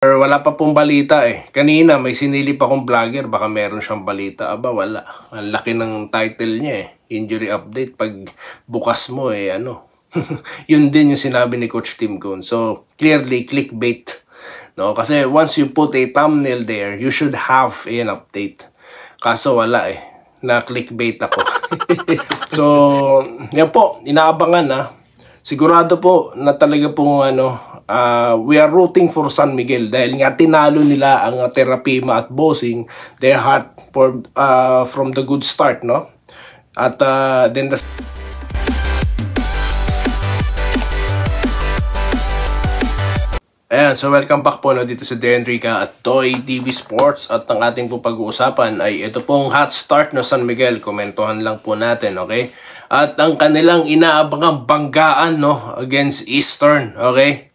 Or wala pa pong balita eh. Kanina may sinilip akong vlogger, baka meron siyang balita. Aba, wala. Ang laki ng title niya eh. Injury update. Pag bukas mo eh, ano. Yun din yung sinabi ni Coach Tim Cone. So, clearly, clickbait. No? Kasi once you put a thumbnail there, you should have an update. Kaso wala eh. Na-clickbait ako. So, yan po. Inaabangan ha. Sigurado po na talaga pong ano, we are rooting for San Miguel dahil nga tinalo nila ang Terrapima at Bossing their heart for, from the good start, no? At then the ayan, so welcome back po no, dito sa Denrica at Toy TV Sports. At ang ating po pag-uusapan ay ito pong hot start no San Miguel. Komentuhan lang po natin, okay? At ang kanilang inaabangang banggaan no against Eastern, okay?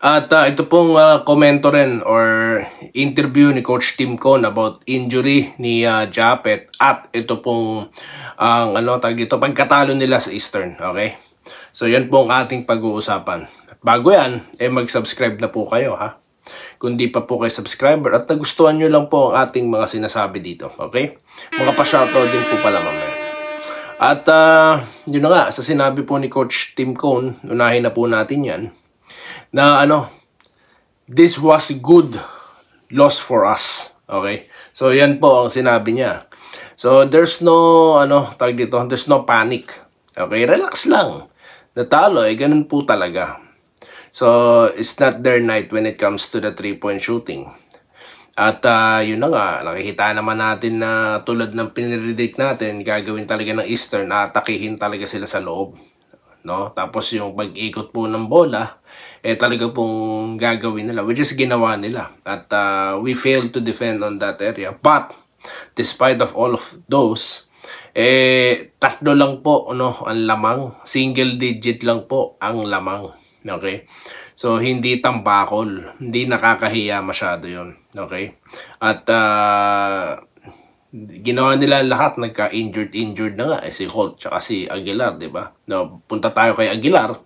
At ito pong komento rin or interview ni Coach Tim Cone about injury ni Japet at ito pong ang tag dito pagkatalo nila sa Eastern, okay? So yan po ang ating pag-uusapan. Bago yan, mag-subscribe na po kayo ha. Kung di pa po kayo subscriber at nagustuhan nyo lang po ang ating mga sinasabi dito, okay? Mga pa-shoutout din po pala mamaya. At yun na nga, sa sinabi po ni Coach Tim Cone, unahin na po natin yan, na this was good loss for us, okay? So yan po ang sinabi niya. So there's no tag dito, there's no panic. Okay, relax lang. Natalo ganun po talaga. So it's not their night when it comes to the 3-point shooting. At yun na nga, nakikita naman natin na tulad ng pinredict natin, gagawin talaga ng Eastern, atakihin talaga sila sa loob. No? Tapos yung pag-ikot po ng bola, talaga pong gagawin nila, which is ginawa nila. At we failed to defend on that area. But, despite of all of those, tatlo lang po ang lamang. Single digit lang po ang lamang. Okay? So, hindi tambakol. Hindi nakakahiya masyado yun. Okay? At, ginawa nila lahat, nagka-injured na nga. Si Holt, tsaka si Aguilar, diba? No, punta tayo kay Aguilar.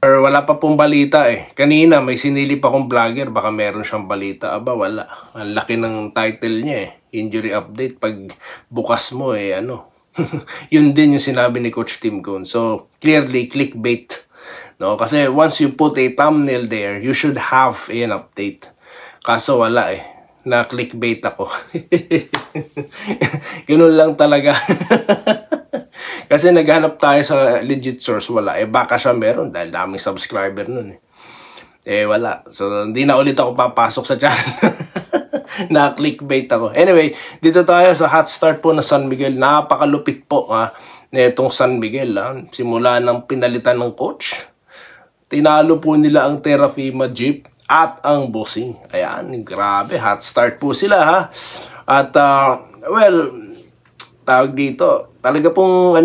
Or wala pa pong balita eh. Kanina may sinilip akong vlogger, baka meron siyang balita. Aba, wala. Ang laki ng title niya eh. Injury update. Pag bukas mo eh, Yun din yung sinabi ni Coach Tim Cone. So, clearly, clickbait. No? Kasi once you put a thumbnail there, you should have an update. Kaso wala eh. Na-clickbait ako. Ganun lang talaga. Kasi naghanap tayo sa legit source, wala. Baka siya meron dahil daming subscriber nun eh. Wala. So, hindi na ulit ako papasok sa channel. Na-clickbait ako. Anyway, dito tayo sa hot start po na San Miguel. Napakalupit po na itong San Miguel. Simula ng pinalitan ng coach, tinalo po nila ang Terrapima Jeep at ang Bossing. Ayan, grabe. Hot start po sila ha. At, well, tawag dito, talaga pong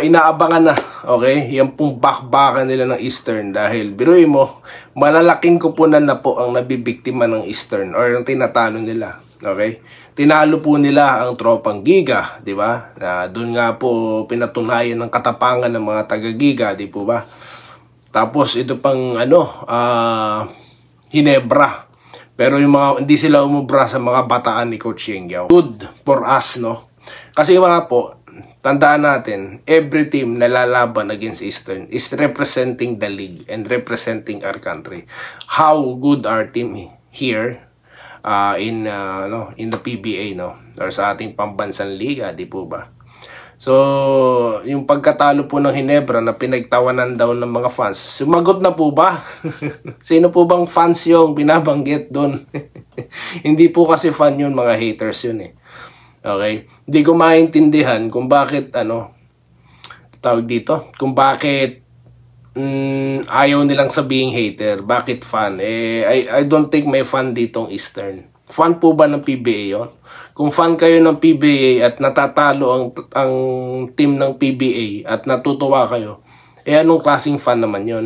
inaabangan na, okay? Yan pong bakbakan nila ng Eastern dahil biruin mo, malalaking kupunan na po ang nabibiktima ng Eastern or ang tinatalo nila, okay? Tinalo po nila ang tropang Giga, di ba? Doon nga po pinatunayan ng katapangan ng mga taga-Giga, di po ba? Tapos ito pang Hinebra. Pero yung mga hindi sila umubra sa mga bataan ni Coach Yengyao. Good for us, no? Kasi mga po, tandaan natin, every team na lalaban against Eastern is representing the league and representing our country. How good our team here in the PBA, no? Or sa ating pambansang liga, di po ba? So, yung pagkatalo po ng Hinebra na pinagtawanan daw ng mga fans, sumagot na po ba? Sino po bang fans yung binabanggit doon? Hindi po kasi fan yun, mga haters yun eh. Okay? Hindi ko maintindihan kung bakit, tawag dito, kung bakit ayaw nilang sabihing hater. Bakit fan? I don't think may fan ditong Eastern. Fan po ba ng PBA yun? Kung fan kayo ng PBA at natatalo ang team ng PBA at natutuwa kayo, anong klaseng fan naman yun?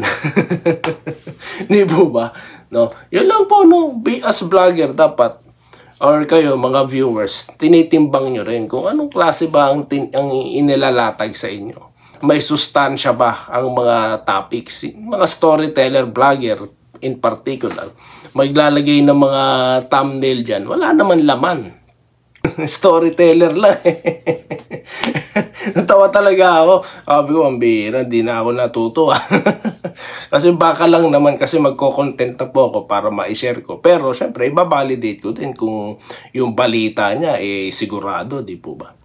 Di po ba? No? Yun lang po, no? As vlogger, dapat, or kayo, mga viewers, tinitimbang nyo rin kung anong klase ba ang inilalatag sa inyo. May sustansya ba ang mga topics? Mga storyteller, vlogger, in particular, maglalagay ng mga thumbnail dyan, wala naman laman. Storyteller lang. Natawa talaga ako. Sabi ko, ang bihira, di na ako natutuwa. Kasi baka lang naman kasi magko-content na po ako para ma-share ko. Pero syempre, iba-validate ko din kung yung balita niya sigurado, di po ba?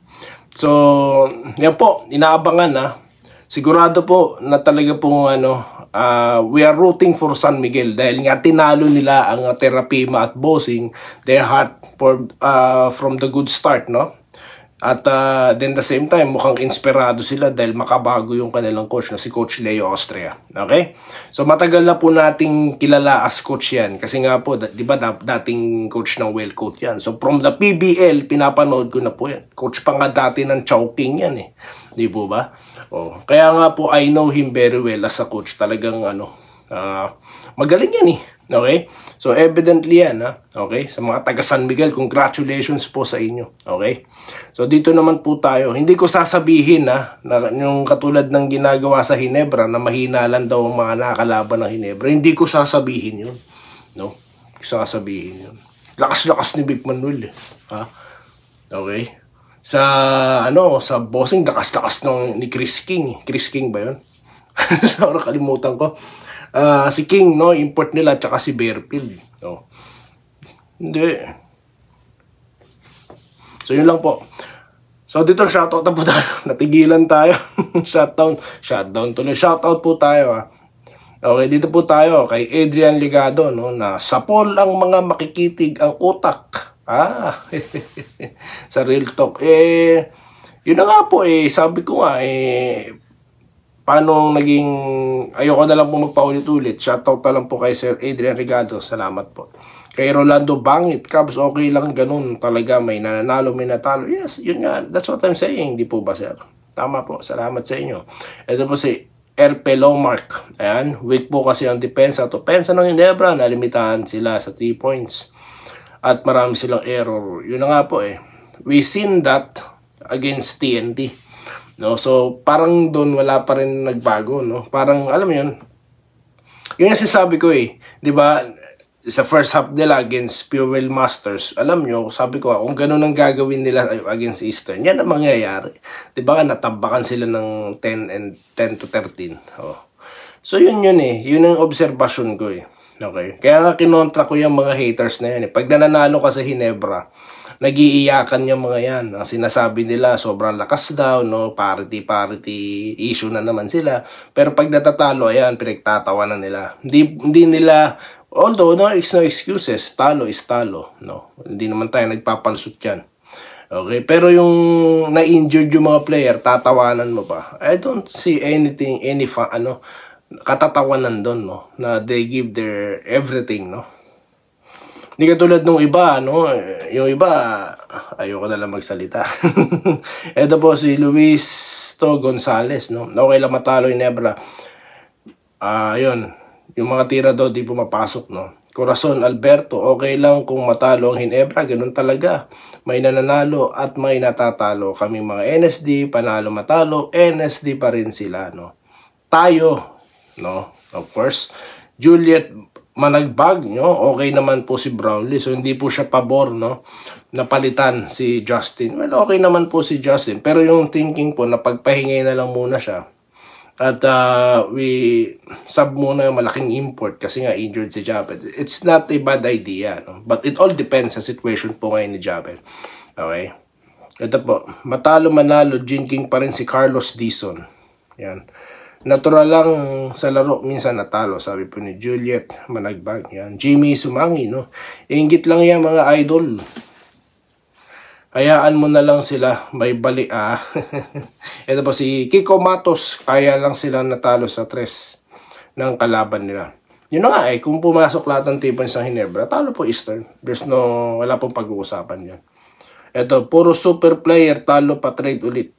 So, yan po, inaabangan na. Sigurado po na talaga pong we are rooting for San Miguel dahil nga tinalo nila ang Terapima at Bossing, their heart from the good start, no? At then the same time, mukhang inspirado sila dahil makabago yung kanilang coach na si Coach Leo Austria. Okay? So matagal na po nating kilala as coach yan. Kasi nga po, di ba dating coach ng Wellcoat yan. So from the PBL, pinapanood ko na po yan. Coach pa nga dati ng Chowking yan eh. Di po ba? Oh, kaya nga po, I know him very well as a coach. Talagang magaling yan eh. Okay? So, evidently yan, ha? Okay? Sa mga taga San Miguel, congratulations po sa inyo. Okay? So, dito naman po tayo. Hindi ko sasabihin, na yung katulad ng ginagawa sa Ginebra, na mahina lang daw ang mga nakakalaban ng Ginebra. Hindi ko sasabihin yun. No? Hindi ko sasabihin yun. Lakas-lakas ni Vic Manuel, eh. Ha? Okay? Sa Bossing, lakas-lakas ni Chris King. Chris King ba yun? Sorry, kalimutan ko. Si King, no, import nila, tsaka si Bearfield. No. Hindi. So, yun lang po. So, dito shoutout na po tayo. Natigilan tayo. Shutdown tuloy. Shoutout po tayo, ha. Okay, dito po tayo kay Adrian Ligado, no, na sapol ang mga makikitig ang utak. Sa Real Talk. Yun na nga po, sabi ko nga, paano naging, ayoko na lang po magpaulit-ulit. Shoutout na lang po kay Sir Adrian Rigado. Salamat po. Kay Rolando Bangit, Cubs, okay lang ganun. Talaga may nananalo, may natalo. Yes, yun nga. That's what I'm saying. Di po ba, sir? Tama po. Salamat sa inyo. Ito po si RP Longmark. Ayan. Weak po kasi ang depensa. Depensa ng Ginebra. Nalimitahan sila sa 3 points. At marami silang error. Yun na nga po We seen that against TNT. No, so parang doon wala pa rin nagbago, no? Parang alam mo 'yun. Yun yung sinasabi ko 'di ba? Sa first half nila against Fuel Masters, alam nyo, sabi ko, kung ganun ang gagawin nila against Eastern, yan ang mangyayari. 'Di ba? Natambakan sila ng 10 to 13. Oh. So yun Yun ang obserbasyon ko Okay. Kaya nga kinontra ko yung mga haters na yan Pag nananalo ka sa Ginebra, nag-iiyakan yung mga yan. Ang sinasabi nila, sobrang lakas daw, no? Parity issue na naman sila. Pero pag natatalo, ayan, pinagtatawanan nila. Hindi nila, although, no, it's no excuses. Talo is talo, no? Hindi naman tayo nagpapalusot yan. Okay, pero yung na-injured yung mga player, tatawanan mo ba? I don't see anything, katatawanan doon, no? Na they give their everything, no? Hindi katulad nung iba, no? Yung iba, ayoko na lang magsalita. Ito po si Luis Gonzales, no? Okay lang matalo yung Ginebra. Yun. Yung mga tira daw di pumapasok, no? Corazon Alberto, okay lang kung matalo ang Ginebra, ganun talaga. May nananalo at may natatalo. Kami mga NSD, panalo matalo, NSD pa rin sila, no? Tayo, no? Of course, Juliet Managbag, no? Okay naman po si Brownlee. So, hindi po siya pabor, no? Napalitan si Justin. Well, okay naman po si Justin. Pero yung thinking po, na pagpahingay na lang muna siya. At we sub muna yung malaking import kasi nga injured si Jabel. It's not a bad idea, no? But it all depends sa situation po ngayon ni Jabel. Okay? Ito po, matalo manalo, jinking pa rin si Carlos Dizon. Yan. Natural lang sa laro, minsan natalo, sabi po ni Juliet Managbag. Yan. Jimmy Sumangi, no? Ingit lang yan, mga idol. Hayaan mo na lang sila, may bali, Ito po si Kiko Matos, kaya lang sila natalo sa 3 ng kalaban nila. Yun na nga kung pumasok lahat ng 3 points ng Ginebra, talo po Eastern. Wala pong pag-uusapan yan. Ito, puro super player, talo pa trade ulit.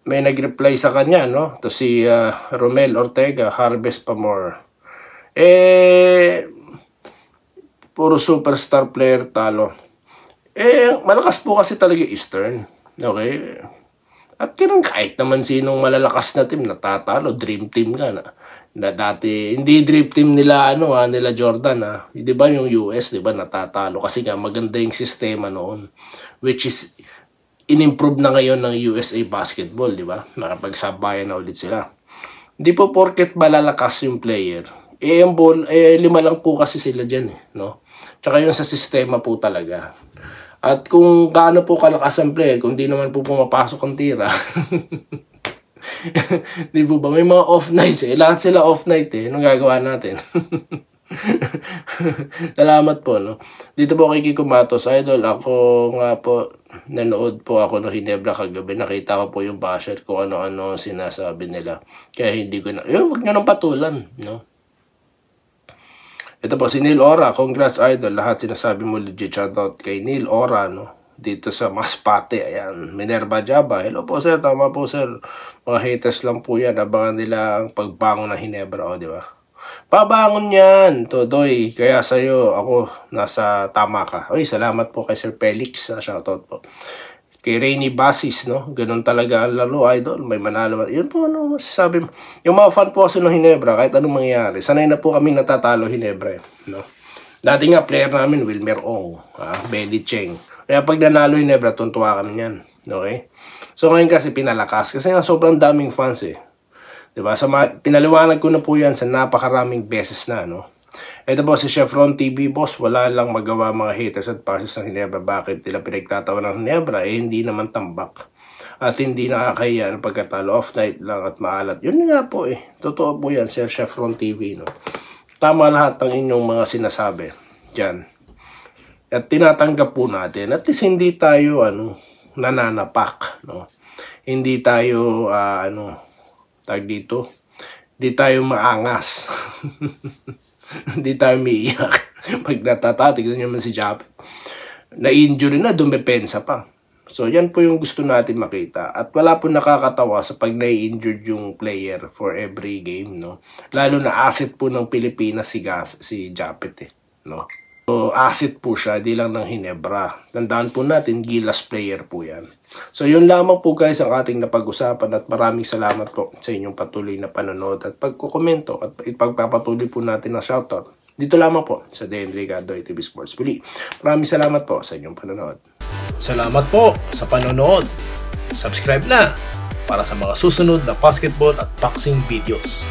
May nag-reply sa kanya, no? Ito si Romel Ortega, Harvest pa more. Puro superstar player talo. Malakas po kasi talaga Eastern. Okay? At kahit naman sinong malalakas na team, natatalo, dream team nga na. Na dati hindi dream team nila nila Jordan 'di ba yung US 'di ba natatalo kasi nga maganda yung sistema noon, which is inimprove na ngayon ng USA basketball, 'di ba? Nakapagsabayan na ulit sila. Hindi po porket malalakas yung player. Yung ball 5 lang po kasi sila diyan no? Tsaka yun sa sistema po talaga. At kung gaano po kalakas ang player, kung di naman po pumapasok ang tira. Di po ba? May mga off nights Lahat sila off night Anong gagawa natin? Salamat po, no? Dito po kay Kiko Matos, idol. Ako nga po, nanood po ako ng Hinebra kagabi. Nakita ko po yung basher kung ano-ano sinasabi nila. Kaya hindi ko na, wag nyo nang patulan, no? Ito po, si Neil Ora. Congrats, idol. Lahat sinasabi mo legit. Shoutout kay Neil Ora, no? Dito sa Masbate. Ayan. Minerva Jaba. Hello po, sir. Tama po, sir. Mga haters lang po yan. Abangan nila ang pagbangon ng Hinebra. O, di ba? Pabangon yan, Todoy. Kaya sa'yo, ako, nasa tama ka. Uy, salamat po kay Sir Felix. Shoutout po. Kay Rainy Basis, no? Ganun talaga ang laro, idol. May manalo. Yun po, masasabi mo. Yung mga fan po kasi ng Hinebra, kahit anong mangyari, sanay na po kami natatalo Hinebra, no? Dati nga, player namin, Wilmer Ong, Benny Cheng. Kaya pag nanalo Hinebra, tuntua kami yan. Okay? So ngayon kasi pinalakas. Kasi nga sobrang daming fans Diba? Pinaliwanag ko na po yan sa napakaraming beses na, no? Ito po si Chevron TV, boss. Wala lang magawa mga haters at passes ng Hinebra. Bakit nila pinagtatawa ng Hinebra? Hindi naman tambak. At hindi nakakaya ang pagkatalo. Off night lang at maalat. Yun nga po Totoo po yan, Sir Chevron TV, no? Tama lahat ng inyong mga sinasabi dyan. At tinatanggap po natin. At least hindi tayo, nananapak, no? Hindi tayo, tag dito, hindi tayo maangas. Hindi tayo umiiyak. Pag natatawa, tignan nyo naman si Japet. Na-injury na, dumepensa pa. So, yan po yung gusto natin makita. At wala po nakakatawa sa pag na-injured yung player for every game, no? Lalo na asset po ng Pilipinas si Japet, no? So, asset po siya, di lang ng Hinebra. Tandaan po natin, Gilas player po yan. So, yun lamang po guys ang ating napag-usapan at maraming salamat po sa inyong patuloy na panonood at pagkukomento at ipagpapatuloy po natin ng shoutout. Dito lamang po sa Denry Gadoy TV Sports. Muli, maraming salamat po sa inyong panonood. Salamat po sa panonood. Subscribe na para sa mga susunod na basketball at boxing videos.